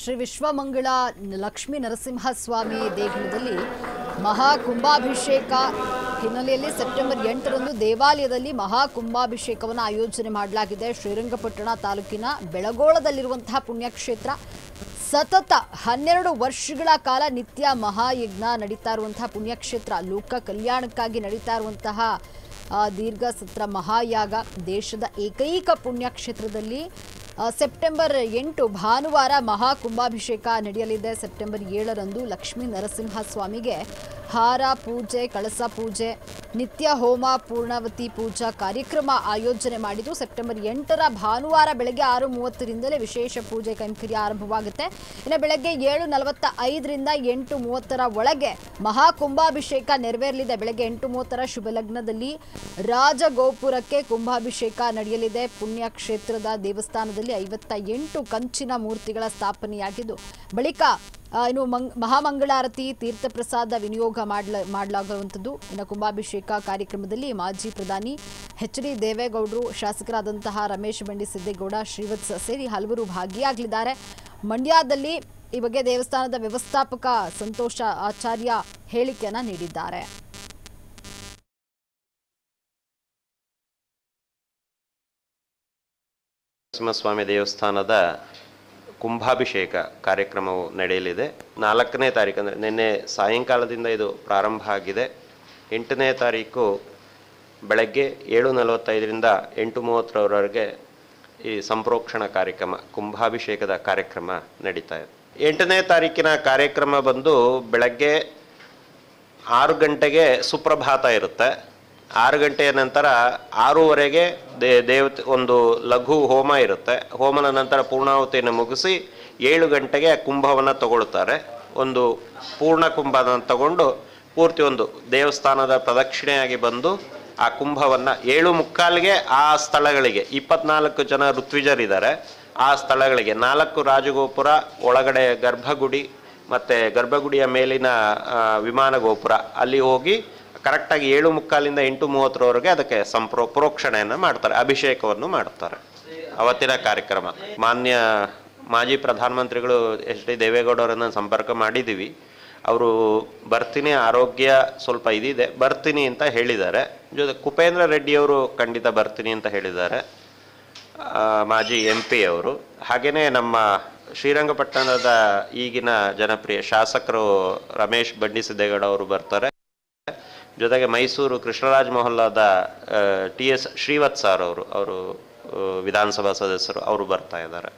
ಶ್ರೀ ವಿಶ್ವಮಂಗಳ ಲಕ್ಷ್ಮೀ ನರಸಿಂಹಸ್ವಾಮಿ ದೇಗುಲದಲ್ಲಿ ಮಹಾ ಕುಂಭಾಭಿಷೇಕ ಹಿನ್ನೆಲೆಯಲ್ಲಿ ಸೆಪ್ಟೆಂಬರ್ 8ರಂದು ದೇವಾಲಯದಲ್ಲಿ ಮಹಾ ಕುಂಭಾಭಿಷೇಕವನ್ನು ಆಯೋಜನೆ ಮಾಡಲಾಗಿದೆ. ಶ್ರೀರಂಗಪಟ್ಟಣ ತಾಲೂಕಿನ ಬೆಳಗೋಳದಲ್ಲಿರುವಂತಹ ಪುಣ್ಯಕ್ಷೇತ್ರ ಸತತ 12 ವರ್ಷಗಳ ಕಾಲ ನಿತ್ಯ ಮಹಾಯಜ್ಞ ನಡೀತಾ ಇರುವಂತಹ ಪುಣ್ಯಕ್ಷೇತ್ರ, ಲೋಕ ಕಲ್ಯಾಣಕ್ಕಾಗಿ ನಡೀತಾ ಇರುವಂತಹ ದೀರ್ಘ ಸತ್ರ ಮಹಾಯಾಗ. ದೇಶದ ಏಕೈಕ ಪುಣ್ಯಕ್ಷೇತ್ರದಲ್ಲಿ ಸೆಪ್ಟೆಂಬರ್ 8 ಭಾನುವಾರ ಮಹಾ ಕುಂಭಾಭಿಷೇಕ ನಡೆಯಲಿದೆ. ಸೆಪ್ಟೆಂಬರ್ 7ರಂದು ಲಕ್ಷ್ಮೀ ನರಸಿಂಹಸ್ವಾಮಿಗೆ ಹಾರ ಪೂಜೆ, ಕಳಸ ಪೂಜೆ, ನಿತ್ಯ ಹೋಮ, ಪೂರ್ಣಾವತಿ ಪೂಜಾ ಕಾರ್ಯಕ್ರಮ ಆಯೋಜನೆ ಮಾಡಿದ್ದು ಸೆಪ್ಟೆಂಬರ್ 8ರ ಭಾನುವಾರ ಬೆಳಗ್ಗೆ 6:30ರಿಂದಲೇ ವಿಶೇಷ ಪೂಜೆ ಕೈಂಕರ್ಯ ಆರಂಭವಾಗುತ್ತೆ. ಇನ್ನು ಬೆಳಗ್ಗೆ 7:45ರಿಂದ 8:30ರ ಒಳಗೆ ಮಹಾ ಕುಂಭಾಭಿಷೇಕ ನೆರವೇರಲಿದೆ. ಬೆಳಗ್ಗೆ 8:30ರ ಶುಭ ಲಗ್ನದಲ್ಲಿ ರಾಜಗೋಪುರಕ್ಕೆ ಕುಂಭಾಭಿಷೇಕ ನಡೆಯಲಿದೆ. ಪುಣ್ಯಕ್ಷೇತ್ರದ ದೇವಸ್ಥಾನದಲ್ಲಿ 58 ಕಂಚಿನ ಮೂರ್ತಿಗಳ ಸ್ಥಾಪನೆಯಾಗಿದ್ದು ಬಳಿಕ ಇನ್ನು ಮಹಾಮಂಗಳಾರತಿ, ತೀರ್ಥ ಪ್ರಸಾದ ವಿನಿಯೋಗ ಮಾಡಲಾಗುವಂಥದ್ದು. ಇನ್ನು ಕುಂಭಾಭಿಷೇಕ ಕಾರ್ಯಕ್ರಮದಲ್ಲಿ ಮಾಜಿ ಪ್ರಧಾನಿ ಎಚ್.ಡಿ. ದೇವೇಗೌಡರು, ಶಾಸಕರಾದಂತಹ ರಮೇಶ್ ಬಂಡಿ ಸಿದ್ದೇಗೌಡ, ಶ್ರೀವತ್ಸ ಸೇರಿ ಹಲವರು ಭಾಗಿಯಾಗಲಿದ್ದಾರೆ. ಮಂಡ್ಯದಲ್ಲಿ ಈ ಬಗ್ಗೆ ದೇವಸ್ಥಾನದ ವ್ಯವಸ್ಥಾಪಕ ಸಂತೋಷ ಆಚಾರ್ಯ ಹೇಳಿಕೆಯನ್ನ ನೀಡಿದ್ದಾರೆ. ನರಸಿಂಹಸ್ವಾಮಿ ದೇವಸ್ಥಾನದ ಕುಂಭಾಭಿಷೇಕ ಕಾರ್ಯಕ್ರಮವು ನಡೆಯಲಿದೆ. 4ನೇ ತಾರೀಕು ಅಂದರೆ ನಿನ್ನೆ ಸಾಯಂಕಾಲದಿಂದ ಇದು ಪ್ರಾರಂಭ ಆಗಿದೆ. 8ನೇ ತಾರೀಕು ಬೆಳಗ್ಗೆ 7:45ರಿಂದ 8:30ರವರೆಗೆ ಈ ಸಂಪ್ರೋಕ್ಷಣ ಕಾರ್ಯಕ್ರಮ, ಕುಂಭಾಭಿಷೇಕದ ಕಾರ್ಯಕ್ರಮ ನಡೀತಾ ಇದೆ. 8ನೇ ತಾರೀಕಿನ ಕಾರ್ಯಕ್ರಮ ಬಂದು ಬೆಳಗ್ಗೆ 6 ಗಂಟೆಗೆ ಸುಪ್ರಭಾತ ಇರುತ್ತೆ. 6 ಗಂಟೆಯ ನಂತರ 6:15ಗೆ ದೇವತೆ ಒಂದು ಲಘು ಹೋಮ ಇರುತ್ತೆ. ಹೋಮದ ನಂತರ ಪೂರ್ಣಾಹುತಿಯನ್ನು ಮುಗಿಸಿ 7 ಗಂಟೆಗೆ ಕುಂಭವನ್ನು ತಗೊಳ್ತಾರೆ. ಒಂದು ಪೂರ್ಣ ಕುಂಭವನ್ನು ತಗೊಂಡು ಪೂರ್ತಿ ಒಂದು ದೇವಸ್ಥಾನದ ಪ್ರದಕ್ಷಿಣೆಯಾಗಿ ಬಂದು ಆ ಕುಂಭವನ್ನು 7:45ಗೆ ಆ ಸ್ಥಳಗಳಿಗೆ 24 ಜನ ಋತ್ವಿಜರಿದ್ದಾರೆ. ಆ ಸ್ಥಳಗಳಿಗೆ 4 ರಾಜಗೋಪುರ, ಒಳಗಡೆ ಗರ್ಭಗುಡಿ ಮತ್ತು ಗರ್ಭಗುಡಿಯ ಮೇಲಿನ ವಿಮಾನ ಗೋಪುರ, ಅಲ್ಲಿ ಹೋಗಿ ಕರೆಕ್ಟಾಗಿ 7:45ರಿಂದ 8:30ರವರೆಗೆ ಅದಕ್ಕೆ ಪ್ರೋಕ್ಷಣೆಯನ್ನು ಮಾಡ್ತಾರೆ, ಅಭಿಷೇಕವನ್ನು ಮಾಡ್ತಾರೆ. ಅವತ್ತಿನ ಕಾರ್ಯಕ್ರಮ ಮಾನ್ಯ ಮಾಜಿ ಪ್ರಧಾನಮಂತ್ರಿಗಳು ಎಚ್.ಡಿ. ದೇವೇಗೌಡರನ್ನು ಸಂಪರ್ಕ ಮಾಡಿದ್ದೀವಿ. ಅವರು ಬರ್ತೀನಿ, ಆರೋಗ್ಯ ಸ್ವಲ್ಪ ಇದಿದೆ, ಬರ್ತೀನಿ ಅಂತ ಹೇಳಿದ್ದಾರೆ. ಜೊತೆ ಕುಪೇಂದ್ರ ರೆಡ್ಡಿಯವರು ಖಂಡಿತ ಬರ್ತೀನಿ ಅಂತ ಹೇಳಿದ್ದಾರೆ, ಮಾಜಿ MP ಅವರು. ಹಾಗೆಯೇ ನಮ್ಮ ಶ್ರೀರಂಗಪಟ್ಟಣದ ಈಗಿನ ಜನಪ್ರಿಯ ಶಾಸಕರು ರಮೇಶ್ ಬಂಡಿ ಸಿದ್ದೇಗೌಡ ಅವರು ಬರ್ತಾರೆ. ಜೊತೆಗೆ ಮೈಸೂರು ಕೃಷ್ಣರಾಜ ಮೊಹಲ್ಲಾದ TS ಶ್ರೀವತ್ಸ ಅವರು ವಿಧಾನಸಭಾ ಸದಸ್ಯರು ಅವರು ಬರ್ತಾ ಇದ್ದಾರೆ.